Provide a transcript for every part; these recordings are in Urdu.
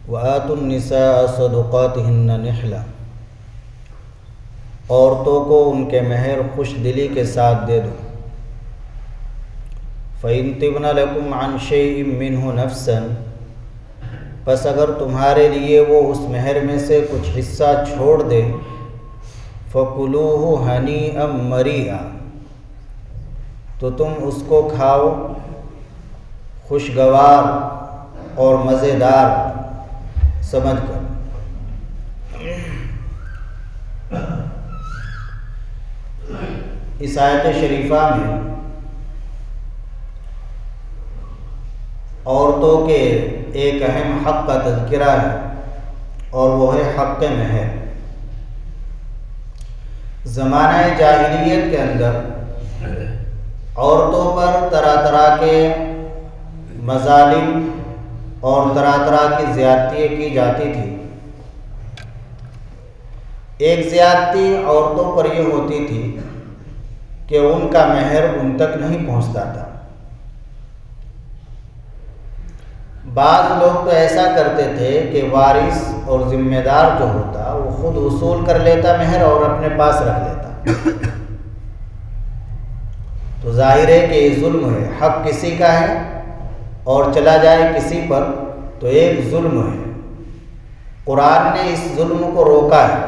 وَآتُوا النِّسَاءَ صَدُقَاتِهِنَّ نِحْلًا، عورتوں کو ان کے مہر خوش دلی کے ساتھ دے دو۔ فَإِن طِبْنَ لَكُمْ عَنْ شَيْءٍ مِّنْهُ نَفْسًا، پس اگر تمہارے لیے وہ اس مہر میں سے کچھ حصہ چھوڑ دے، فَكُلُوهُ هَنِيئًا مَرِيئًا، تو تم اس کو کھاؤ خوشگوار اور مزیدار سمجھ کر۔ اس آیت شریفہ میں عورتوں کے ایک اہم حق کا تذکرہ ہے، اور وہ ہے حق مہر۔ زمانہ جاہلیت کے اندر عورتوں پر طرح طرح کے مظالم اور طرح طرح کی زیادتیاں کی جاتی تھی۔ ایک زیادتی عورتوں پر یہ ہوتی تھی کہ ان کا مہر ان تک نہیں پہنچتا تھا۔ بعض لوگ تو ایسا کرتے تھے کہ وارث اور ذمہ دار جو ہوتا وہ خود وصول کر لیتا مہر اور اپنے پاس رکھ لیتا۔ تو ظاہر ہے کہ یہ ظلم ہے، حق کسی کا ہے اور چلا جائے کسی پر تو ایک ظلم ہے۔ قرآن نے اس ظلم کو روکا ہے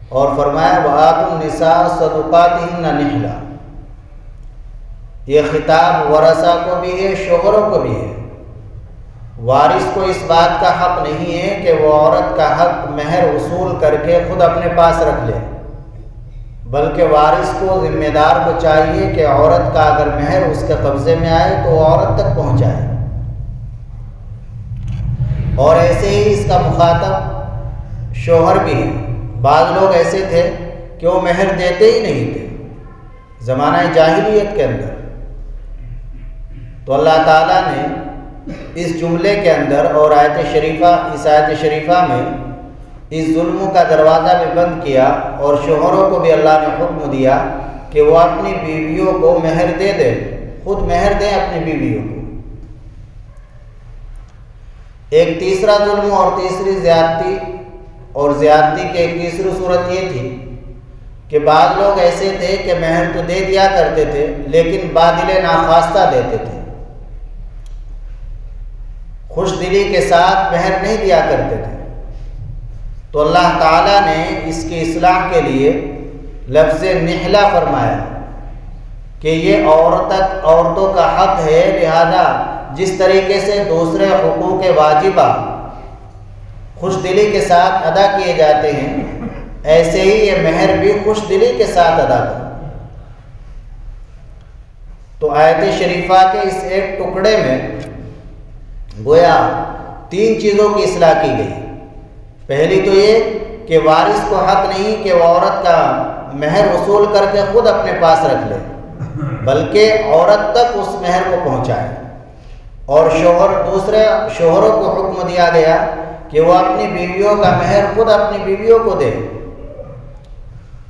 اور فرمایا وَآتُوا النِّسَاءَ صَدُقَاتِهِنَّ نِحْلًا۔ یہ خطاب ورثہ کو بھی ہے، شوہروں کو بھی ہے۔ وارث کو اس بات کا حق نہیں ہے کہ وہ عورت کا حق مہر وصول کر کے خود اپنے پاس رکھ لے، بلکہ وارث کو ذمہ دار کو چاہیے کہ عورت کا اگر مہر اس کے قبضے میں آئے تو وہ عورت تک پہنچائے۔ اور ایسے ہی اس کا مخاطب شوہر بھی ہے۔ بعض لوگ ایسے تھے کہ وہ مہر دیتے ہی نہیں تھے زمانہ جاہلیت کے اندر، تو اللہ تعالیٰ نے اس جملے کے اندر اور اس آیت شریفہ میں اس ظلم کا دروازہ بھی بند کیا، اور شوہروں کو بھی اللہ نے حکم دیا کہ وہ اپنی بیویوں کو مہر دے دیں، خود مہر دیں اپنی بیویوں کو۔ ایک تیسرا ظلم اور تیسری زیادتی، اور زیادتی کی ایک تیسری صورت یہ تھی کہ بعض لوگ ایسے تھے کہ مہر تو دے دیا کرتے تھے لیکن بادل ناخواستہ دیتے تھے، خوش دلی کے ساتھ مہر نہیں دیا کرتے تھے۔ تو اللہ تعالیٰ نے اس کی اصلاح کے لیے لفظ نحلہ فرمایا کہ یہ عورتوں کا حق ہے، لہذا جس طریقے سے دوسرے حقوق واجبہ خوش دلی کے ساتھ ادا کیے جاتے ہیں، ایسے ہی یہ مہر بھی خوش دلی کے ساتھ ادا کرو۔ تو آیت شریفہ کے اس ایک ٹکڑے میں گویا 3 چیزوں کی اصلاح کی گئی۔ پہلی تو یہ کہ وارث کو حق نہیں کہ وہ عورت کا مہر وصول کر کے خود اپنے پاس رکھ لے، بلکہ عورت تک اس مہر کو پہنچائے۔ اور دوسرے شوہروں کو حکم دیا گیا کہ وہ اپنی بیویوں کا مہر خود اپنی بیویوں کو دے۔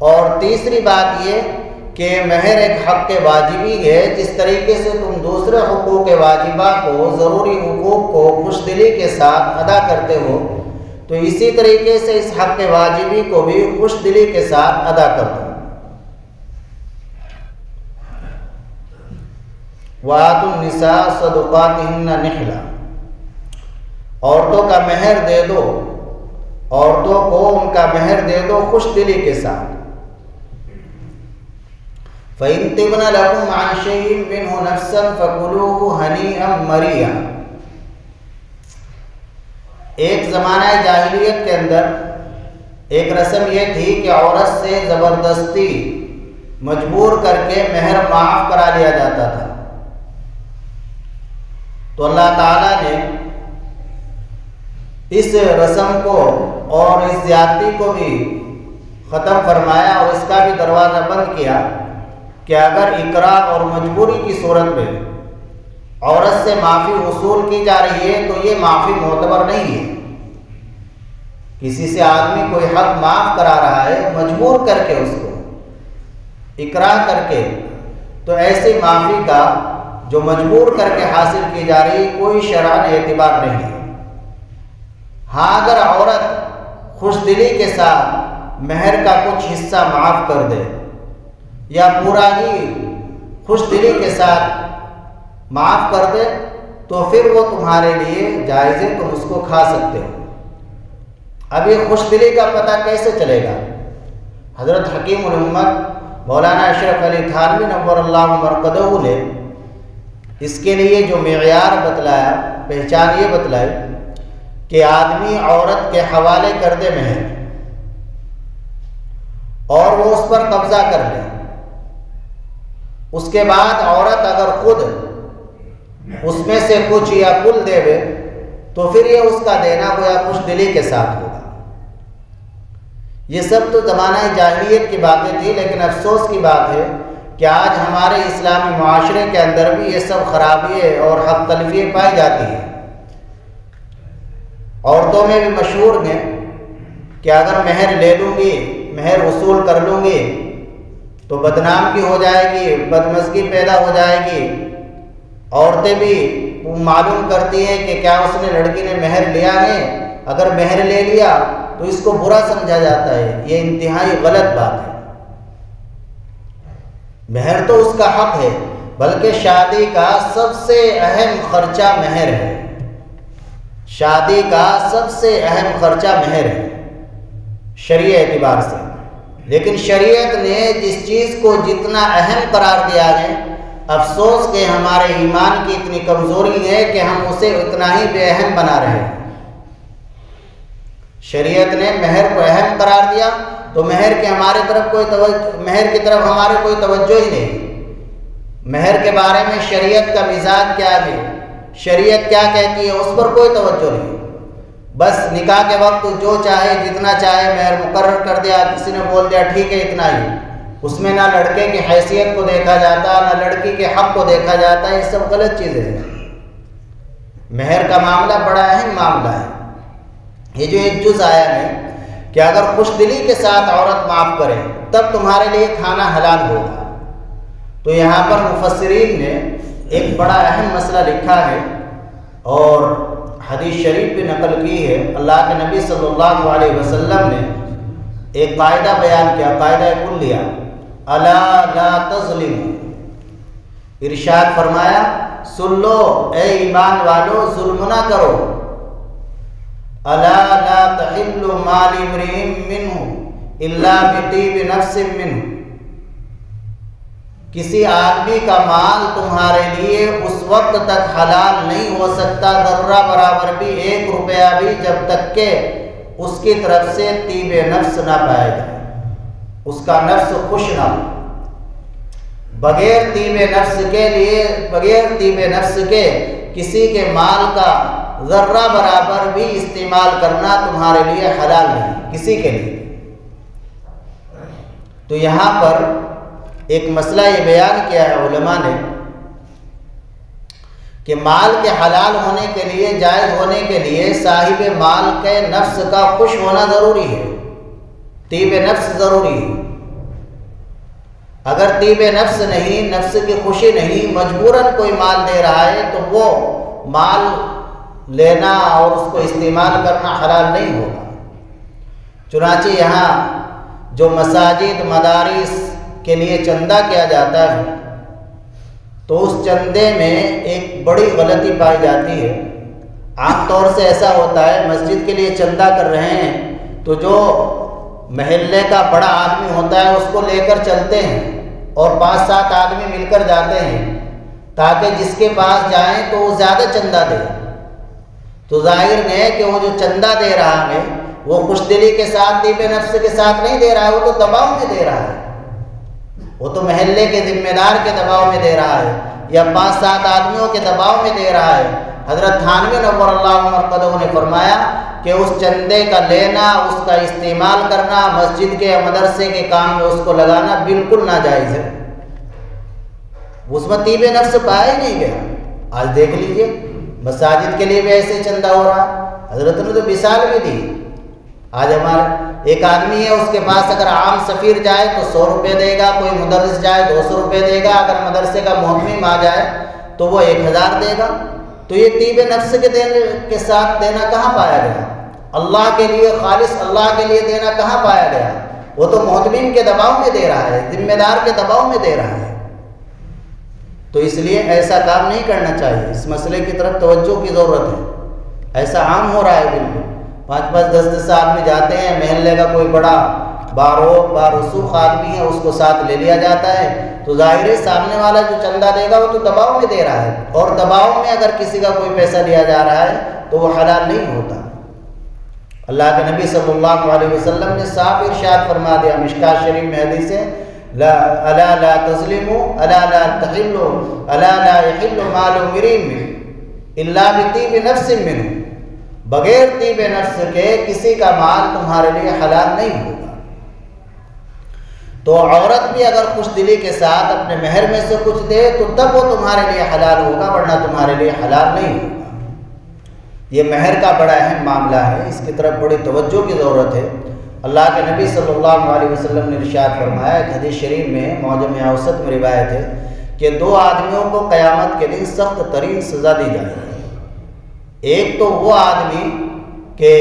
اور تیسری بات یہ کہ مہر ایک حق واجبی ہے، جس طریقے سے تم دوسرے حقوق واجبہ کو، ضروری حقوق کو خوش دلی کے ساتھ ادا کرتے ہو، تو اسی طریقے سے اس حق واجبی کو بھی خوش دلی کے ساتھ ادا کر دو۔ وَآتُوا النِّسَاءَ صَدُقَاتِهِنَّ نِحْلًا، عورتوں کا مہر دے دو، عورتوں کو ان کا مہر دے دو خوش دلی کے ساتھ۔ فَإِن طِبْنَ لَكُمْ عَنْ شَيْءٍ مِّنْهُ نَفْسًا فَكُلُوهُ هَنِيئًا مَرِيئًا۔ ایک زمانہ جاہلیت کے اندر ایک رسم یہ تھی کہ عورت سے زبردستی مجبور کر کے مہر معاف کرا لیا جاتا تھا۔ تو اللہ تعالیٰ نے اس رسم کو اور اس زیادتی کو بھی ختم فرمایا اور اس کا بھی دروازہ بند کیا کہ اگر اکراہ اور مجبوری کی صورت میں عورت سے معافی وصول کی جا رہی ہے تو یہ معافی معتبر نہیں ہے۔ کسی سے آدمی کوئی حق معاف کرا رہا ہے مجبور کر کے، اس کو اکراہ کر کے، تو ایسی معافی کا جو مجبور کر کے حاصل کی جا رہی کوئی شرعاً اعتبار نہیں ہے۔ ہاں اگر عورت خوش دلی کے ساتھ مہر کا کچھ حصہ معاف کر دے یا پورا ہی خوش دلی کے ساتھ معاف کر دے تو پھر وہ تمہارے لیے جائز ہے، تم اس کو کھا سکتے ہو۔ اب یہ خوش دلی کا پتہ کیسے چلے گا؟ حضرت حکیم الامت مولانا اشرف علی تھانوی نور اللہ مرقدہ نے اس کے لیے جو معیار بتلایا، پہچان یہ بتلائی کہ آدمی عورت کے حوالے کر دے مہر اور وہ اس پر قبضہ کر لے، اس کے بعد عورت اگر خود اس میں سے کچھ یا کل دے وے تو پھر یہ اس کا دینا گویا خوش دلی کے ساتھ ہوگا۔ یہ سب تو زمانہ جاہلیت کی باتیں تھی، لیکن افسوس کی بات ہے کہ آج ہمارے اسلامی معاشرے کے اندر بھی یہ سب خرابییں اور حق تلفییں پائی جاتی ہیں۔ عورتوں میں بھی مشہور ہیں کہ اگر مہر لے لوں گی، مہر وصول کر لوں گی تو بدنام کی ہو جائے گی، بدمزگی پیدا ہو جائے گی۔ عورتیں بھی معلوم کرتی ہیں کہ کیا اس نے لڑکی نے مہر لیا ہے، اگر مہر لے لیا تو اس کو برا سمجھا جاتا ہے۔ یہ انتہائی غلط بات ہے۔ مہر تو اس کا حق ہے، بلکہ شادی کا سب سے اہم خرچہ مہر ہے۔ شادی کا سب سے اہم خرچہ مہر ہے شرعی اعتبار سے، لیکن شریعت نے جس چیز کو جتنا اہم قرار دیا ہے، افسوس کہ ہمارے ایمان کی اتنی کمزوری ہے کہ ہم اسے اتنا ہی بے اہم بنا رہے ہیں۔ شریعت نے مہر کو اہم قرار دیا تو مہر کی طرف ہمارے کوئی توجہ ہی نہیں۔ مہر کے بارے میں شریعت کا مزاج کیا ہے، شریعت کیا کہتی ہے، اس پر کوئی توجہ نہیں۔ بس نکاح کے وقت جو چاہے جتنا چاہے مہر مقرر کر دیا، کسی نے بول دیا ٹھیک ہے اتنا ہی، اس میں نہ لڑکے کی حیثیت کو دیکھا جاتا، نہ لڑکی کے حق کو دیکھا جاتا۔ یہ سب غلط چیزیں ہیں۔ مہر کا معاملہ بڑا اہم معاملہ ہے۔ یہ جو ایک جز آیا ہے کہ اگر خوش دلی کے ساتھ عورت معاف کرے تب تمہارے لیے کھانا حلال ہوگا، تو یہاں پر مفسرین نے ایک بڑا اہم مسئلہ لکھا ہے اور حدیث شریف بھی نقل کی ہے۔ اللہ کے نبی صلی اللہ علیہ وسلم نے ایک قاعدہ بیان کیا، قاعدہ کلیہ، الا لا تظلموا۔ ارشاد فرمایا سن لو اے ایمان والو، ظلم نہ کرو۔ الا لا تحل مال امرئ منہ الا بطیب نفس منہ۔ کسی آدمی کا مال تمہارے لیے اس وقت تک حلال نہیں ہو سکتا، ذرہ برابر بھی، 1 روپیہ بھی، جب تک کہ اس کی طرف سے طیب نفس نہ پایا جائے، اس کا نفس خوش نہ ہو۔ بغیر طیب نفس کے کسی کے مال کا ذرہ برابر بھی استعمال کرنا تمہارے لیے حلال نہیں، کسی کے لیے۔ تو یہاں پر ایک مسئلہ یہ بیان کیا ہے علماء نے کہ مال کے حلال ہونے کے لیے، جائز ہونے کے لیے صاحب مال کے نفس کا خوش ہونا ضروری ہے، طیب نفس ضروری ہے۔ اگر طیب نفس نہیں، نفس کی خوشی نہیں، مجبوراً کوئی مال دے رہا ہے تو وہ مال لینا اور اس کو استعمال کرنا حلال نہیں ہوگا۔ چنانچہ یہاں جو مساجد مدارس کے لیے چندہ کیا جاتا ہے تو اس چندے میں ایک بڑی غلطی پائی جاتی ہے۔ عام طور سے ایسا ہوتا ہے مسجد کے لیے چندہ کر رہے ہیں تو جو محلے کا بڑا آدمی ہوتا ہے اس کو لے کر چلتے ہیں اور 5-7 آدمی مل کر جاتے ہیں تاکہ جس کے پاس جائیں تو وہ زیادہ چندہ دے۔ تو ظاہر ہے کہ وہ جو چندہ دے رہا ہے وہ خوش دلی کے ساتھ، طیب نفس کے ساتھ نہیں دے رہا ہے، وہ تو دباؤ میں دے رہا ہے، وہ تو محلے کے ذمہ دار کے دباؤ میں دے رہا ہے یا 5-7 آدمیوں کے دباؤ میں دے رہا ہے۔ حضرت تھانوی نور اللہ مرقدہ نے فرمایا کہ اس چندے کا لینا، اس کا استعمال کرنا، مسجد کے یا مدرسے کے کام میں اس کو لگانا بالکل ناجائز ہے۔ اس میں طیب نفس پایا ہی نہیں گیا۔ آج دیکھ لیجئے مساجد کے لیے بھی ایسے چندہ ہو رہا، حضرت نے تو مثال بھی دی۔ آج ہمارے ایک آدمی ہے، اس کے پاس اگر عام سفیر جائے تو 100 روپے دے گا، کوئی مدرس جائے 200 روپے دے گا، اگر مدرسے کا محتمم آ جائے تو وہ 1000 دے گا۔ تو یہ طیب نفس کے ساتھ دینا کہاں پایا گیا؟ اللہ کے لیے، خالص اللہ کے لیے دینا کہاں پایا گیا؟ وہ تو محتمم کے دباؤ میں دے رہا ہے، ذمہ دار کے دباؤ میں دے رہا ہے۔ تو اس لیے ایسا کام نہیں کرنا چاہیے، اس مسئلے کی طرف توجہ کی ضرورت ہے۔ ایسا عام ہو رہا ہے، بالکل 5-5 10-10 آدمی جاتے ہیں، محلے کا کوئی بڑا بارسوخ آدمی ہے، اس کو ساتھ لے لیا جاتا ہے، تو ظاہر ہے سامنے والا جو چندہ دے گا وہ تو دباؤ میں دے رہا ہے، اور دباؤ میں اگر کسی کا کوئی پیسہ لیا جا رہا ہے تو وہ حلال نہیں ہوتا۔ اللہ کے نبی صلی اللہ علیہ وسلم نے صاف ارشاد فرما دیا، مشکاۃ شریف میں حدیث ہے، الا لا تظلموا الا لا تحلوا الا لا يحل مال امرئ الا بطیب نفس منه، بغیر طیب نفس کے کسی کا مال تمہارے لیے حلال نہیں ہوگا۔ تو عورت بھی اگر خوش دلی کے ساتھ اپنے مہر میں سے کچھ دے تو تب وہ تمہارے لیے حلال ہوگا، ورنہ تمہارے لیے حلال نہیں ہوگا۔ یہ مہر کا بڑا اہم معاملہ ہے، اس کی طرف بڑی توجہ کی ضرورت ہے۔ اللہ کے نبی صلی اللہ علیہ وسلم نے ارشاد فرمایا، ایک حدیث شریف میں معجم اوسط میں روایت ہے کہ 2 آدمیوں کو قیامت کے دن سخت ترین سزا دی جائے گی۔ ایک تو وہ آدمی کہ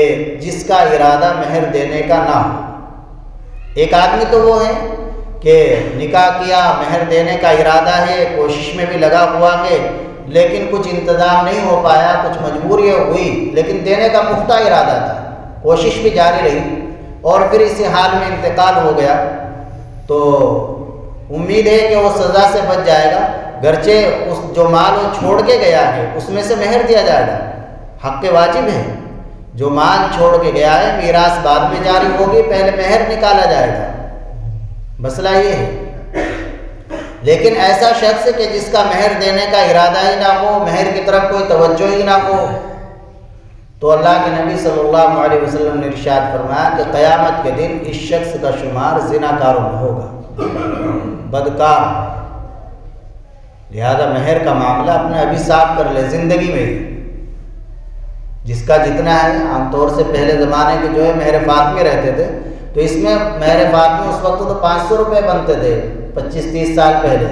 جس کا ارادہ مہر دینے کا نہ ہو، ایک آدمی تو وہ ہے کہ نکاح کیا، مہر دینے کا ارادہ ہے، کوشش میں بھی لگا ہوا ہے، لیکن کچھ انتظام نہیں ہو پایا، کچھ مجبوریاں ہوئی، لیکن دینے کا پختہ ارادہ تھا، کوشش بھی جاری رہی، اور پھر اسی حال میں انتقال ہو گیا، تو امید ہے کہ وہ سزا سے بچ جائے گا، گرچہ اس جو مال وہ چھوڑ کے گیا ہے اس میں سے مہر دیا جائے گا، حق واجب ہے۔ جو مال چھوڑ کے گیا ہے میراث بعد میں جاری ہوگی، پہلے مہر نکالا جائے گا، مسئلہ یہ ہے۔ لیکن ایسا شخص کہ جس کا مہر دینے کا ارادہ ہی نہ ہو، مہر کی طرف کوئی توجہ ہی نہ ہو، تو اللہ کے نبی صلی اللہ علیہ وسلم نے ارشاد فرمایا کہ قیامت کے دن اس شخص کا شمار زناکاروں میں ہوگا، بدکار۔ لہذا مہر کا معاملہ اپنے ابھی صاف کر لے زندگی میں ہی، جس کا جتنا ہے۔ عام طور سے پہلے زمانے کے جو ہے مہر فاطمی رہتے تھے، تو اس میں مہر فاطمی اس وقت تو 500 روپے بنتے تھے 25-30 سال پہلے،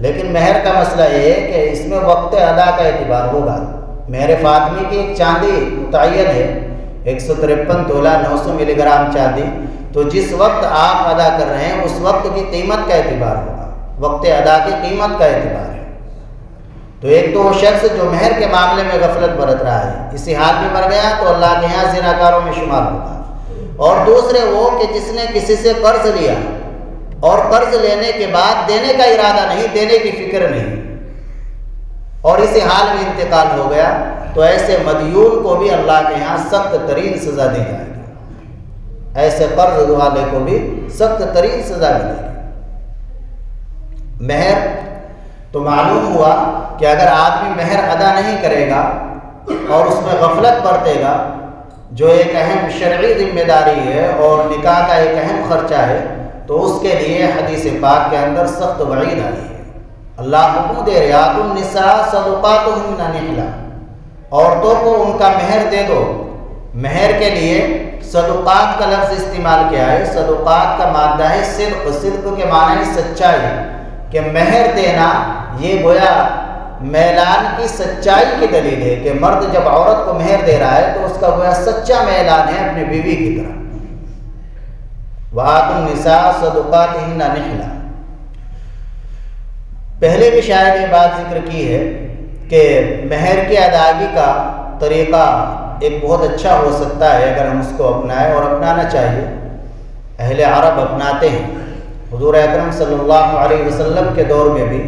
لیکن مہر کا مسئلہ یہ ہے کہ اس میں وقت ادا کا اعتبار ہوگا۔ مہر فاطمی کی ایک چاندی متعین ہے، 153 تولہ 900 ملی گرام چاندی، تو جس وقت آپ ادا کر رہے ہیں اس وقت کی قیمت کا اعتبار ہوگا، وقت ادا کی قیمت کا اعتبار ہے۔ تو ایک تو وہ شخص جو مہر کے معاملے میں غفلت برت رہا ہے، اسی حال میں مر گیا تو اللہ کے یہاں زناکاروں میں شمار ہوگا۔ اور دوسرے وہ کہ جس نے کسی سے قرض لیا اور قرض لینے کے بعد دینے کا ارادہ نہیں، دینے کی فکر نہیں، اور اسی حال میں انتقال ہو گیا، تو ایسے مدیون کو بھی اللہ کے یہاں سخت ترین سزا دی جائے گی، ایسے قرض والے کو بھی سخت ترین سزا ملے گی۔ مہر تو معلوم ہوا کہ اگر آدمی مہر ادا نہیں کرے گا اور اس میں غفلت برتے گا، جو ایک اہم شرعی ذمہ داری ہے اور نکاح کا ایک اہم خرچہ ہے، تو اس کے لیے حدیث پاک کے اندر سخت وعید آئی ہے۔ اللہ حکم دے رہا النساء صدقاتہن نحلہ، عورتوں کو ان کا مہر دے دو۔ مہر کے لیے صدقات کا لفظ استعمال کیا ہے؟ صدقات کا مادہ ہے صدق، صدق کے معنی ہے سچائی، کہ مہر دینا یہ گویا میلان کی سچائی کی دلیل ہے کہ مرد جب عورت کو مہر دے رہا ہے تو اس کا گویا سچا میلان ہے اپنی بیوی کی طرح۔ وَآتُوا النِّسَاءَ صَدُقَاتِهِنَّ نِحْلًا۔ پہلے بھی شاید یہ بات ذکر کی ہے کہ مہر کی ادائیگی کا طریقہ ایک بہت اچھا ہو سکتا ہے اگر ہم اس کو اپنائیں، اور اپنانا چاہیے۔ اہل عرب اپناتے ہیں، حضور اکرم صلی اللہ علیہ وسلم کے دور میں بھی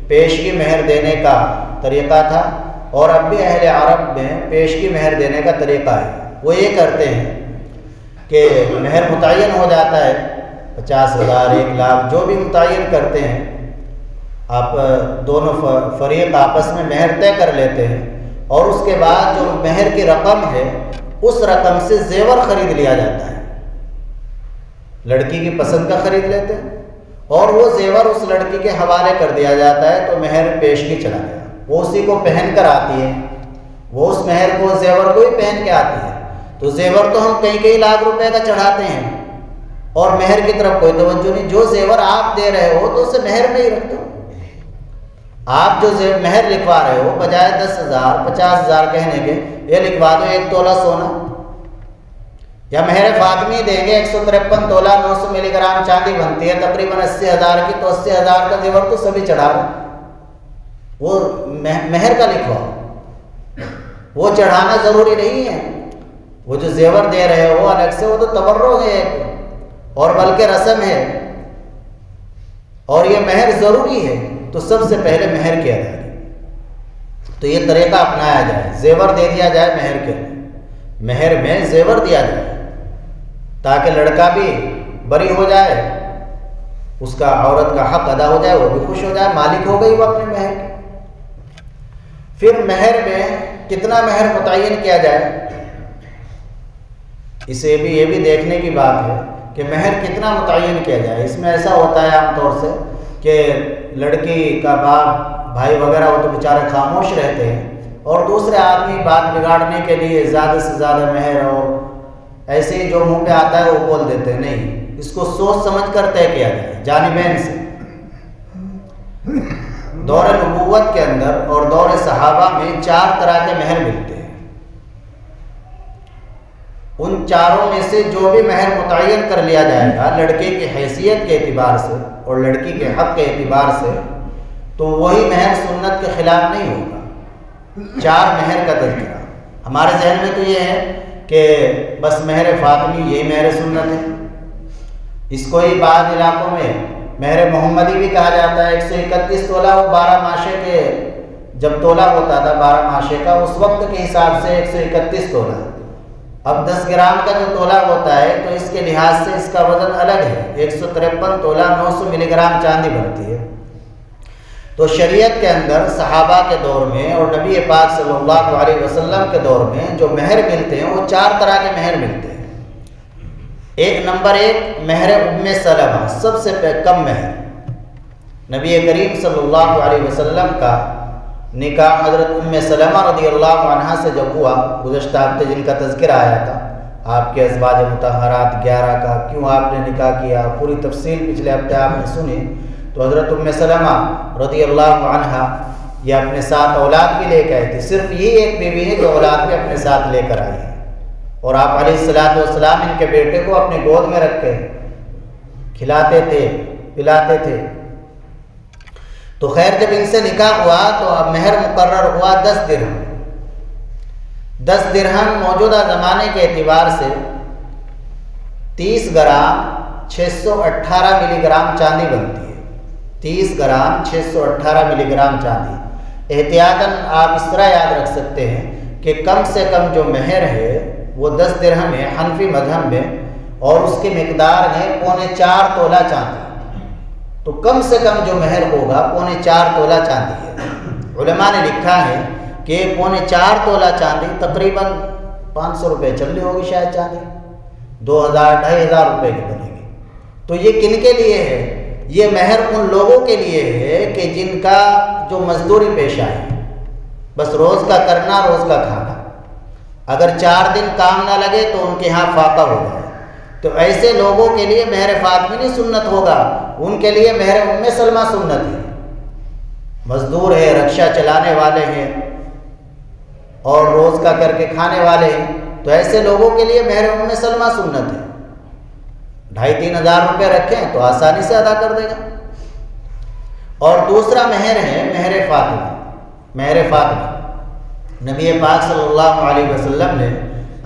پیشگی مہر دینے کا طریقہ تھا، اور اب بھی اہل عرب میں پیشگی مہر دینے کا طریقہ ہے۔ وہ یہ کرتے ہیں کہ مہر متعین ہو جاتا ہے، 50,000 1 لاکھ جو بھی متعین کرتے ہیں، آپ دونوں فریق آپس میں مہر طے کر لیتے ہیں، اور اس کے بعد جو مہر کی رقم ہے اس رقم سے زیور خرید لیا جاتا ہے، لڑکی کی پسند کا خرید لیتے ہیں، اور وہ زیور اس لڑکی کے حوالے کر دیا جاتا ہے، تو مہر پیشگی چلا گیا، وہ اسی کو پہن کر آتی ہے، وہ اس مہر کو زیور کو ہی پہن کے آتی ہے۔ تو زیور تو ہم کئی کئی لاکھ روپے کا چڑھاتے ہیں اور مہر کی طرف کوئی توجہ نہیں. جو زیور آپ دے رہے ہو تو اسے مہر میں ہی رکھ دو. آپ جو مہر لکھوا رہے ہو بجائے 10,000 50,000 کہنے کے یہ لکھوا دو 1 تولہ سونا. یا مہر فاطمی دیں گے 153 تولہ 900 ملی گرام چاندی بنتی ہے تقریباً 80,000 کی, تو 80,000 کا زیور تو سبھی چڑھا رہے, وہ مہر کا لکھواؤ. وہ چڑھانا ضروری نہیں ہے. وہ جو زیور دے رہے ہو الگ سے وہ تو تبرع ہے اور بلکہ رسم ہے, اور یہ مہر ضروری ہے. تو سب سے پہلے مہر کی ادائیگی. تو یہ طریقہ اپنایا جائے, زیور دے دیا جائے مہر کے, مہر میں زیور دیا جائے تاکہ لڑکا بھی بری ہو جائے, اس کا عورت کا حق ادا ہو جائے, وہ بھی خوش ہو جائے, مالک ہو گئی وہ اپنے مہر کی. پھر مہر میں کتنا مہر متعین کیا جائے, اسے بھی یہ بھی دیکھنے کی بات ہے کہ مہر کتنا متعین کیا جائے. اس میں ایسا ہوتا ہے عام طور سے کہ لڑکی کا باپ بھائی وغیرہ وہ تو بیچارے خاموش رہتے ہیں, اور دوسرے آدمی بات بگاڑنے کے لیے زیادہ سے زیادہ مہر اور ایسے ہی جو منہ پہ آتا ہے وہ بول دیتے ہیں. نہیں, اس کو سوچ سمجھ کر طے کیا جائے جانبین سے. دور نبوت کے اندر اور دور صحابہ میں 4 طرح کے مہر ملتے ہیں. ان چاروں میں سے جو بھی مہر متعین کر لیا جائے گا لڑکے کی حیثیت کے اعتبار سے اور لڑکی کے حق کے اعتبار سے, تو وہی مہر سنت کے خلاف نہیں ہوگا. 4 مہر کا تذکرہ ہمارے ذہن میں تو یہ ہے کہ بس مہر فاطمی یہی مہر سنت ہے. اس کو ہی بعض علاقوں میں مہر محمدی بھی کہا جاتا ہے. 131 تولہ وہ 12 ماشے کے جب تولہ ہوتا تھا 12 ماشے کا, اس وقت کے حساب سے 131 تولہ. اب 10 گرام کا جو تولہ ہوتا ہے تو اس کے لحاظ سے اس کا وزن الگ ہے. 153 تولہ 900 ملی گرام چاندی بنتی ہے. تو شریعت کے اندر صحابہ کے دور میں اور نبی پاک صلی اللہ علیہ وسلم کے دور میں جو مہر ملتے ہیں وہ 4 طرح کے مہر ملتے ہیں. نمبر 1 مہر ام سلمہ, سب سے کم مہر. نبی کریم صلی اللہ علیہ وسلم کا نکاح حضرت ام سلمہ رضی اللہ عنہا سے جب ہوا, گزشتہ ہفتے جن کا تذکرہ آیا تھا, آپ کے ازواج مطہرات 11 کا, کیوں آپ نے نکاح کیا, پوری تفصیل پچھلے ہفتے آپ نے سنی. تو حضرت ام سلمہ رضی اللہ عنہا یہ اپنے ساتھ اولاد بھی لے کے آئی تھی. صرف یہ ایک بیوی ہے جو اولاد بھی اپنے ساتھ لے کر آئی ہے, اور آپ علیہ الصلوۃ والسلام ان کے بیٹے کو اپنی گود میں رکھ کے کھلاتے تھے پلاتے تھے. تو خیر جب ان سے نکاح ہوا تو اب مہر مقرر ہوا 10 درہم. 10 درہم موجودہ زمانے کے اعتبار سے 30 گرام 618 ملی گرام چاندی بنتی ہے. 30 گرام 618 ملی گرام چاندی. احتیاطاً آپ اس طرح یاد رکھ سکتے ہیں کہ کم سے کم جو مہر ہے وہ 10 درہم ہے حنفی مذہب میں, اور اس کی مقدار ہے 4.25 تولہ چاندی. تو کم سے کم جو مہر ہوگا 4.25 تولہ چاندی ہے. علماء نے لکھا ہے کہ 4.25 تولہ چاندی تقریباً 500 روپے چل رہی ہوگی شاید چاندی, 2,000-2,500 روپے کی بنے گی. تو یہ کن کے لیے ہے؟ یہ مہر ان لوگوں کے لیے ہے کہ جن کا جو مزدوری پیشہ ہے, بس روز کا کرنا روز کا کھانا, اگر 4 دن کام نہ لگے تو ان کے ہاں فاقہ ہو جائے. تو ایسے لوگوں کے لیے مہر فاطمی نہیں سنت ہوگا, ان کے لیے مہر ام سلمہ سنت ہے. مزدور ہے, رکشہ چلانے والے ہیں اور روز کا کر کے کھانے والے ہیں, تو ایسے لوگوں کے لیے مہر ام سلمہ سنت ہے. 2,500-3 ہزار روپے رکھیں تو آسانی سے ادا کر دے گا. اور دوسرا مہر ہے مہر فاطمہ. مہر فاطمہ نبی پاک صلی اللہ علیہ وسلم نے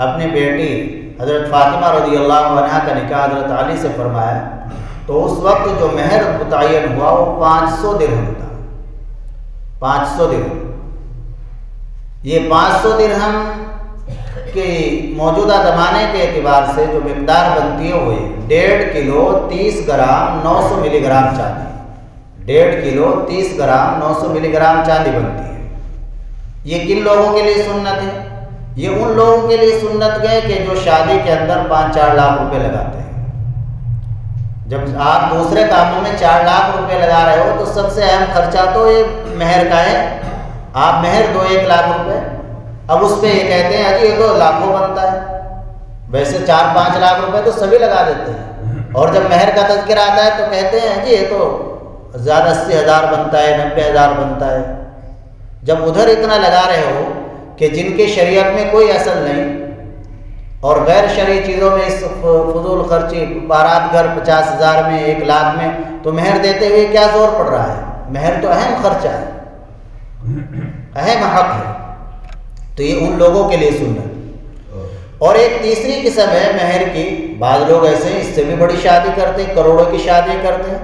اپنی بیٹی حضرت فاطمہ رضی اللہ عنہا کا نکاح حضرت علی سے فرمایا. تو اس وقت جو مہر متعین ہوا وہ 500 درہم تھا. 500 درہم. یہ 500 درہم کی موجودہ زمانے کے اعتبار سے جو مقدار بنتی ہے وہ 1.5 کلو 30 گرام 900 ملی گرام چاندی. 1.5 کلو 30 گرام 900 ملی گرام چاندی بنتی ہے. یہ کن لوگوں کے لیے سنت ہے؟ یہ ان لوگوں کے لیے سنت گئے کہ جو شادی کے اندر 5-4 لاکھ روپے لگاتے ہیں. جب آپ دوسرے کاموں میں 4 لاکھ روپے لگا رہے ہو تو سب سے اہم خرچہ تو یہ مہر کا ہے. آپ مہر دو 1 لاکھ روپے, اب اس پہ یہ کہتے ہیں جی یہ تو لاکھوں بنتا ہے. ویسے 4-5 لاکھ روپے تو سبھی لگا دیتے ہیں، اور جب مہر کا تذکرہ آتا ہے تو کہتے ہیں جی یہ تو زیادہ 80,000 بنتا ہے، 90,000 بنتا ہے، جب ادھر اتنا لگا رہے ہو کہ جن کی شریعت میں کوئی اصل نہیں، اور غیر شرعی چیزوں میں اس فضول خرچی، بارات گھر 50,000 میں 1 لاکھ میں، تو مہر دیتے ہوئے کیا زور پڑ رہا ہے؟ مہر تو اہم خرچہ ہے، اہم حق ہے، تو یہ ان لوگوں کے لیے سنت۔ اور ایک تیسری قسم ہے مہر کی، بعض لوگ ایسے ہیں اس سے بھی بڑی شادی کرتے ہیں، کروڑوں کی شادی کرتے ہیں،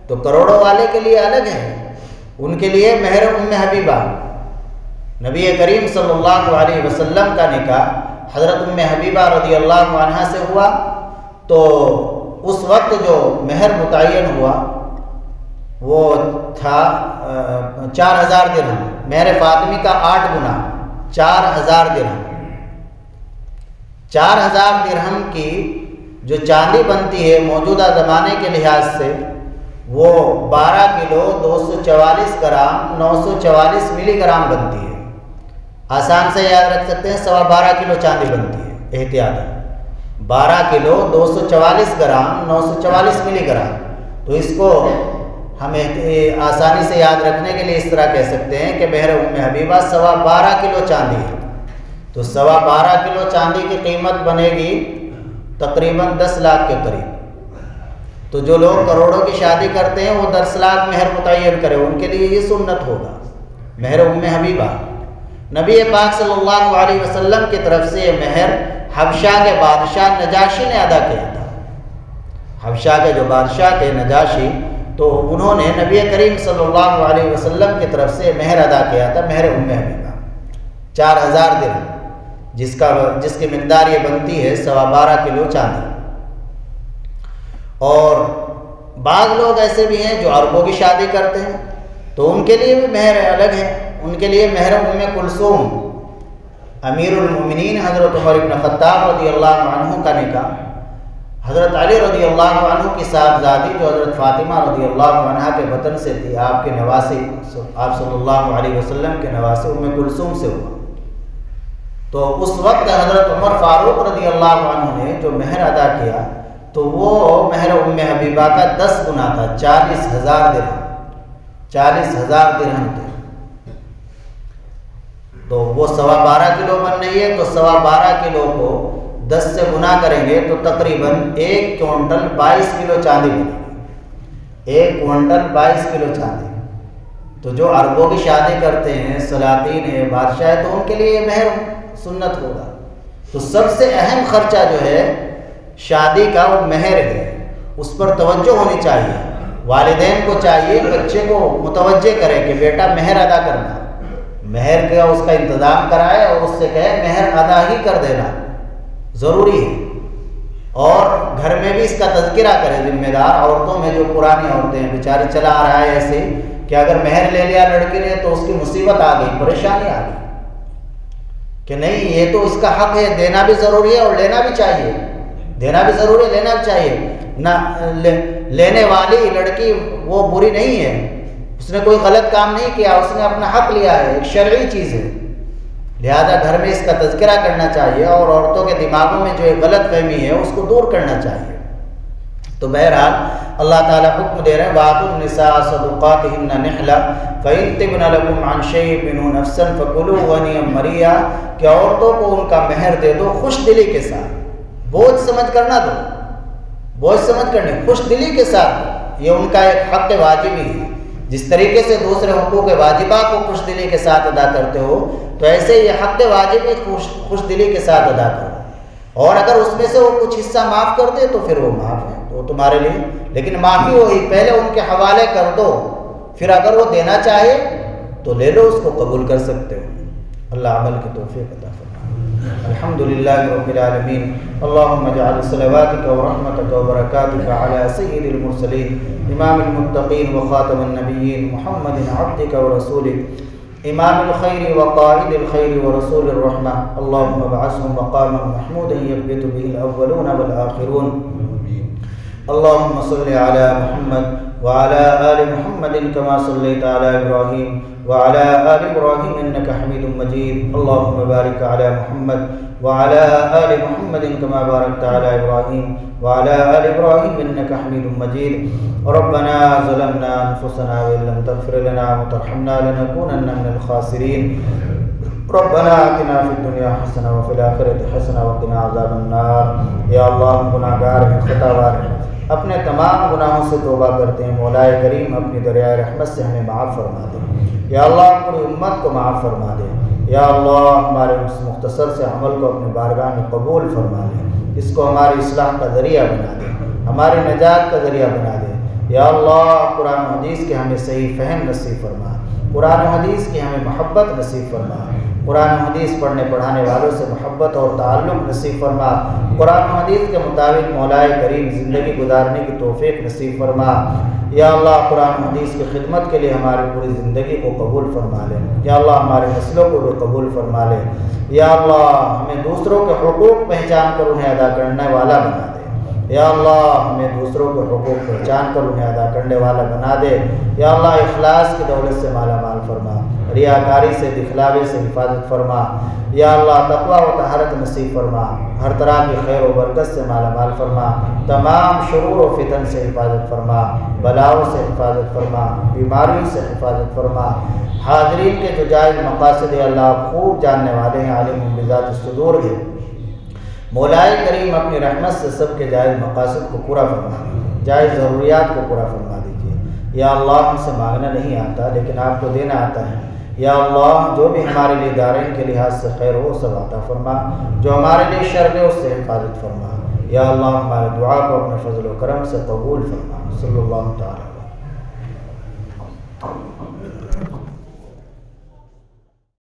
تو کروڑوں والے کے لیے الگ ہے، ان کے لیے مہر حبیبہ، نبی کریم صلی اللہ علیہ وسلم کا نکاح حضرت حبیبہ رضی اللہ عنہا سے ہوا، تو اس وقت جو مہر متعین ہوا وہ تھا 4,000 درہم، مہر فاطمی کا 8 گنا 4,000 درہم۔ 4,000 درہم کی جو چاندی بنتی ہے موجودہ زمانے کے لحاظ سے، وہ 12 کلو 244 گرام 944 ملی گرام بنتی ہے۔ آسان سے یاد رکھ سکتے ہیں، 12.25 کلو چاندی بنتی ہے احتیاط، 12 کلو 244 گرام 944 ملی گرام، تو اس کو ہم آسانی سے یاد رکھنے کے لیے اس طرح کہہ سکتے ہیں کہ مہر حبیبہ 12.25 کلو چاندی ہے، تو 12.25 کلو چاندی کی قیمت بنے گی تقریباً 10 لاکھ کے قریب۔ تو جو لوگ کروڑوں کی شادی کرتے ہیں وہ 10 لاکھ مہر متعین کرے، ان کے لیے یہ سنت ہوگا مہر حبیبہ۔ نبی پاک صلی اللہ علیہ وسلم کی طرف سے یہ مہر حبشہ کے بادشاہ نجاشی نے ادا کیا تھا۔ حبشہ کے جو بادشاہ تھے نجاشی، تو انہوں نے نبی کریم صلی اللہ علیہ وسلم کی طرف سے مہر ادا کیا تھا، مہر حبیبہ 4,000 درہم، جس کی مقدار یہ بنتی ہے 12.25 کلو چاندی۔ اور بعض لوگ ایسے بھی ہیں جو عربوں کی شادی کرتے ہیں، تو ان کے لیے بھی مہر الگ ہے، ان کے لیے مہر کلثوم، امیر المومنین حضرت عمر بن خطاب رضی اللہ عنہ کا نکاح حضرت علی رضی اللہ عنہ کی صاحبزادی جو حضرت فاطمہ رضی اللہ عنہ کے وطن سے تھی، آپ کے نواسی، آپ صلی اللہ علیہ وسلم کے نواسی کلثوم سے ہوا، تو اس وقت حضرت عمر فاروق رضی اللہ عنہ نے جو مہر ادا کیا تو وہ مہر حبیبہ کا 10 گنا تھا، 40,000 درہم، 40,000 درہم تھے، تو وہ 12.25 کلو بن رہی ہے، تو 12.25 کلو کو 10 سے گنا کریں گے تو تقریباً 1 کوئنٹل 22 کلو چاندی بنے گی، 1 کوئنٹل 22 کلو چاندی۔ تو جو عربوں کی شادی کرتے ہیں، سلاطین ہے، بادشاہ ہے، تو ان کے لیے یہ مہر سنت ہوگا۔ تو سب سے اہم خرچہ جو ہے شادی کا وہ مہر ہے، اس پر توجہ ہونی چاہیے، والدین کو چاہیے بچے کو متوجہ کرے کہ بیٹا مہر ادا کرنا، مہر کا اس کا انتظام کرائے اور اس سے کہے مہر ادا ہی کر دینا ضروری ہے، اور گھر میں بھی اس کا تذکرہ کرے، ذمہ دار عورتوں میں جو پرانی عورتیں ہیں، بیچاری چلا آ رہا ہے ایسے کہ اگر مہر لے لیا لڑکی نے تو اس کی مصیبت آ گئی، پریشانی آ گئی، کہ نہیں یہ تو اس کا حق ہے، دینا بھی ضروری ہے اور لینا بھی چاہیے، دینا بھی ضروری ہے، لینا بھی چاہیے نہ، لینے والی لڑکی وہ بری نہیں ہے، اس نے کوئی غلط کام نہیں کیا، اس نے اپنا حق لیا ہے، ایک شرعی چیز ہے، لہذا گھر میں اس کا تذکرہ کرنا چاہیے، اور عورتوں کے دماغوں میں جو ایک غلط فہمی ہے اس کو دور کرنا چاہیے۔ تو بہرحال اللہ تعالیٰ حکم دے رہے ہیں وَآتُوا النِّسَاءَ صَدُقَاتِهِنَّ نِحْلَةً فَإِن طِبْنَ لَكُمْ عَن شَيْءٍ مِّنْهُ نَفْسًا فَكُلُوهُ هَنِيئًا مَرِيئًا، کہ عورتوں کو ان کا مہر دے دو خوش دلی کے ساتھ، بوجھ سمجھ کر نہ دو، بوجھ سمجھ کر نہیں، خوش دلی کے ساتھ، یہ ان کا ایک حق واجبی ہے، جس طریقے سے دوسرے حقوق واجبات کو خوش دلی کے ساتھ ادا کرتے ہو، تو ایسے یہ حق واجبی خوش دلی کے ساتھ ادا کرو، اور اگر اس میں سے وہ کچھ حصہ معاف کر دے تو پھر وہ معاف ہے، تو تمہارے لیے، لیکن معافی وہی پہلے ان کے حوالے کر دو، پھر اگر وہ دینا چاہے تو لے لو، اس کو قبول کر سکتے ہو۔ اللہ عمل کی توفیق عطا فرمائے۔ الحمدللہ رب العالمین، اللہم اجعل صلواتک و رحمتک و برکاتک علی سید المرسلین امام المتقین و خاتم النبیین محمد عبدک و رسولک امام الخیر و قائد الخیر و رسول الرحمہ، اللہم ابعثہ مقاما محمودا یثبت به الاولون والآخرون، اللہم صل علی محمد وعلى آل محمد كما صليت على إبراهيم وعلى آل إبراهيم إنك حميد مجيد. اللهم بارك على محمد وعلى آل محمد كما باركت على إبراهيم وعلى آل إبراهيم إنك حميد مجيد. ربنا ظلمنا أنفسنا وإن لم تغفر لنا وترحمنا لنكونن من الخاسرين. ربنا آتنا في الدنيا حسنة وفي الآخرة حسنة وقنا عذاب النار. یا اللہ ہم گناہگار ہیں، خطاوار ہیں، اپنے تمام گناہوں سے توبہ کرتے ہیں. مولا کریم اپنی دریائے رحمت سے ہمیں معاف فرما دے. یا اللہ پوری امت کو معاف فرما دے. یا اللہ ہمارے اس مختصر سے عمل کو اپنی بارگاہ میں قبول فرما دے. اس کو ہماری اصلاح کا ذریعہ بنا دے، ہماری نجات کا ذریعہ بنا دے. یا اللہ قرآن و حدیث کے ہمیں صحیح فہم نصیب فرما، قرآن و حدیث کی ہمیں محبت نصیب فرما، قرآن و حدیث پڑھنے پڑھانے والوں سے محبت اور تعلق نصیب فرما. قرآن و حدیث کے مطابق مولا کریم زندگی گزارنے کی توفیق نصیب فرما. یا اللہ قرآن و حدیث کی خدمت کے لیے ہماری پوری زندگی کو قبول فرما لے. یا اللہ ہمارے نسلوں کو بھی قبول فرما لے. یا اللہ ہمیں دوسروں کے حقوق پہچان کر انہیں ادا کرنے والا بنا دے. یا اللہ ہمیں دوسروں کے حقوق پہچان کر انہیں ادا کرنے والا بنا دے. یا اللہ اخلاص کی دولت سے مالا مال فرما، ریاکاری سے دکھلاوے سے حفاظت فرما. یا اللہ تقویٰ و طہارت نصیب فرما، ہر طرح کی خیر و برکت سے مالا مال فرما. تمام شرور و فتن سے حفاظت فرما، بلاؤں سے حفاظت فرما، بیماریوں سے حفاظت فرما. حاضرین کے جو جائز مقاصد یا اللہ آپ خوب جاننے والے ہیں، عالم بذات الصدور ہے. مولا کریم اپنی رحمت سے سب کے جائز مقاصد کو پورا فرما، جائز ضروریات کو پورا فرما دیجیے. یا اللہ ہم سے مانگنا نہیں آتا لیکن آپ کو دینا آتا ہے. یا اللہ جو بھی ہمارے لیے دارین کے لحاظ سے خیر ہو سب عطا فرما، جو ہمارے لیے شر ہے اس سے حفاظت فرما. یا اللہ ہمارے دعا کو اپنے فضل و کرم سے قبول فرما. صلی اللہ تعالی